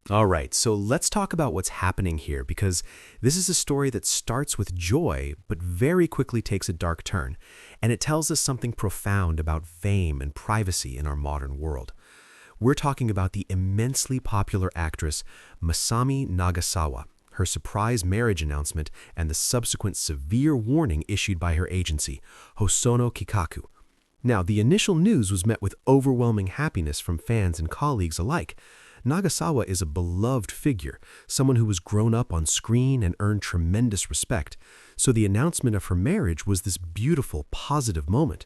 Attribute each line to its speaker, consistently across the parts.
Speaker 1: All right, so let's talk about what's happening here because this is a story that starts with joy but very quickly takes a dark turn, and it tells us something profound about fame and privacy in our modern world. We're talking about the immensely popular actress Masami Nagasawa, her surprise marriage announcement, and the subsequent severe warning issued by her agency, Hosono Kikaku. Now, the initial news was met with overwhelming happiness from fans and colleagues alike. Nagasawa is a beloved figure, someone who was grown up on screen and earned tremendous respect, so the announcement of her marriage was this beautiful, positive moment.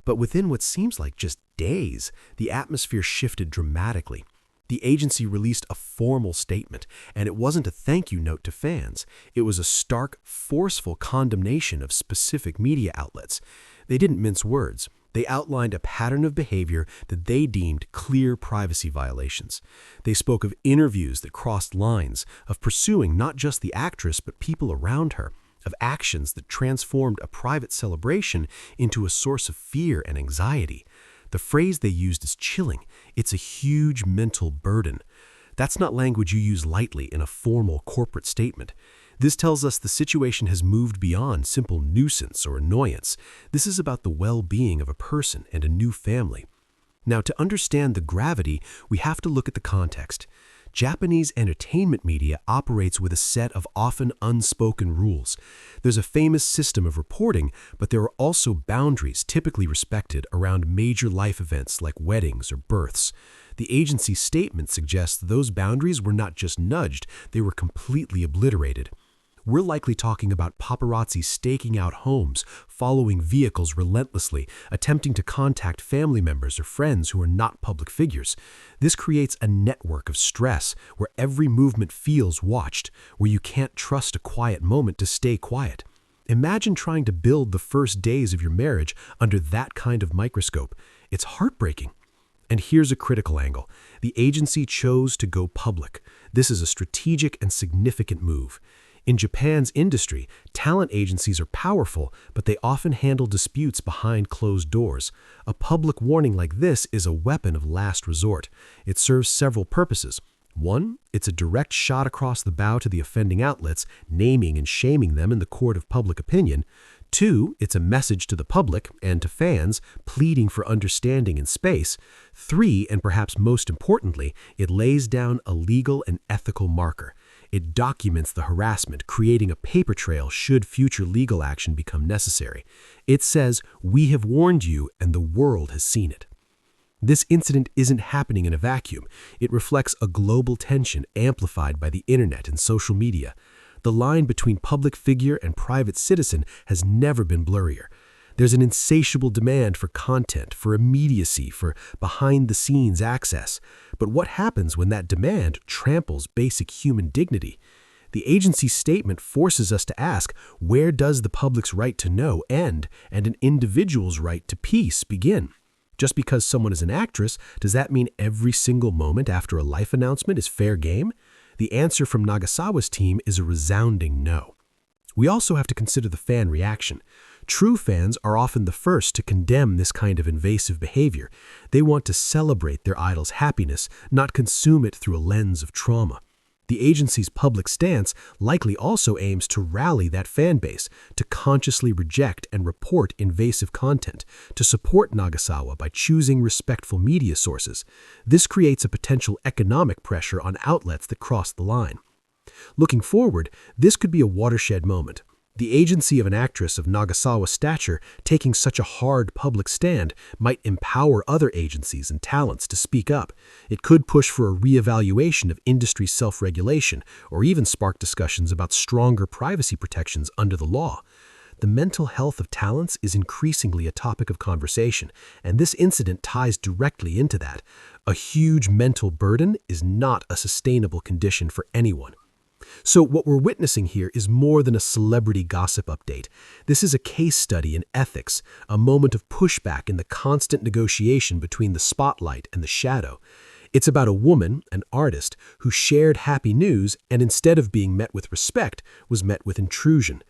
Speaker 1: But within what seems like just days, the atmosphere shifted dramatically. The agency released a formal statement, and it wasn't a thank you note to fans. It was a stark, forceful condemnation of specific media outlets. They didn't mince words. They outlined a pattern of behavior that they deemed clear privacy violations. They spoke of interviews that crossed lines, of pursuing not just the actress but people around her, of actions that transformed a private celebration into a source of fear and anxiety. The phrase they used is chilling. It's a huge mental burden. That's not language you use lightly in a formal corporate statement. This tells us the situation has moved beyond simple nuisance or annoyance. This is about the well-being of a person and a new family. Now, to understand the gravity, we have to look at the context. Japanese entertainment media operates with a set of often unspoken rules. There's a famous system of reporting, but there are also boundaries typically respected around major life events like weddings or births. The agency's statement suggests those boundaries were not just nudged, they were completely obliterated. We're likely talking about paparazzi staking out homes, following vehicles relentlessly, attempting to contact family members or friends who are not public figures. This creates a network of stress where every movement feels watched, where you can't trust a quiet moment to stay quiet. Imagine trying to build the first days of your marriage under that kind of microscope. It's heartbreaking. And here's a critical angle. The agency chose to go public. This is a strategic and significant move. In Japan's industry, talent agencies are powerful, but they often handle disputes behind closed doors. A public warning like this is a weapon of last resort. It serves several purposes. One, it's a direct shot across the bow to the offending outlets, naming and shaming them in the court of public opinion. Two, it's a message to the public and to fans, pleading for understanding and space. Three, and perhaps most importantly, it lays down a legal and ethical marker. It documents the harassment, creating a paper trail should future legal action become necessary. It says, "We have warned you, and the world has seen it." This incident isn't happening in a vacuum. It reflects a global tension amplified by the internet and social media. The line between public figure and private citizen has never been blurrier. There's an insatiable demand for content, for immediacy, for behind-the-scenes access. But what happens when that demand tramples basic human dignity? The agency's statement forces us to ask, where does the public's right to know end and an individual's right to peace begin? Just because someone is an actress, does that mean every single moment after a life announcement is fair game? The answer from Nagasawa's team is a resounding no. We also have to consider the fan reaction. True fans are often the first to condemn this kind of invasive behavior. They want to celebrate their idol's happiness, not consume it through a lens of trauma. The agency's public stance likely also aims to rally that fan base, to consciously reject and report invasive content, to support Nagasawa by choosing respectful media sources. This creates a potential economic pressure on outlets that cross the line. Looking forward, this could be a watershed moment. The agency of an actress of Nagasawa's stature taking such a hard public stand might empower other agencies and talents to speak up. It could push for a reevaluation of industry self-regulation or even spark discussions about stronger privacy protections under the law. The mental health of talents is increasingly a topic of conversation, and this incident ties directly into that. A huge mental burden is not a sustainable condition for anyone. So what we're witnessing here is more than a celebrity gossip update. This is a case study in ethics, a moment of pushback in the constant negotiation between the spotlight and the shadow. It's about a woman, an artist, who shared happy news and instead of being met with respect, was met with intrusion.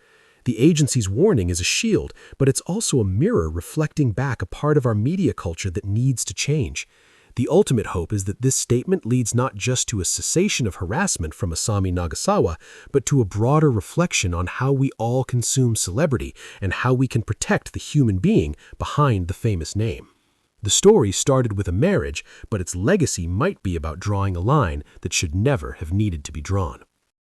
Speaker 1: The agency's warning is a shield, but it's also a mirror reflecting back a part of our media culture that needs to change.
Speaker 2: The ultimate hope is that this statement leads not just to a cessation of harassment from Masami Nagasawa, but to a broader reflection on how we all consume celebrity and how we can protect the human being behind the famous name. The story started with a marriage, but its legacy might be about drawing a line that should never have needed to be drawn.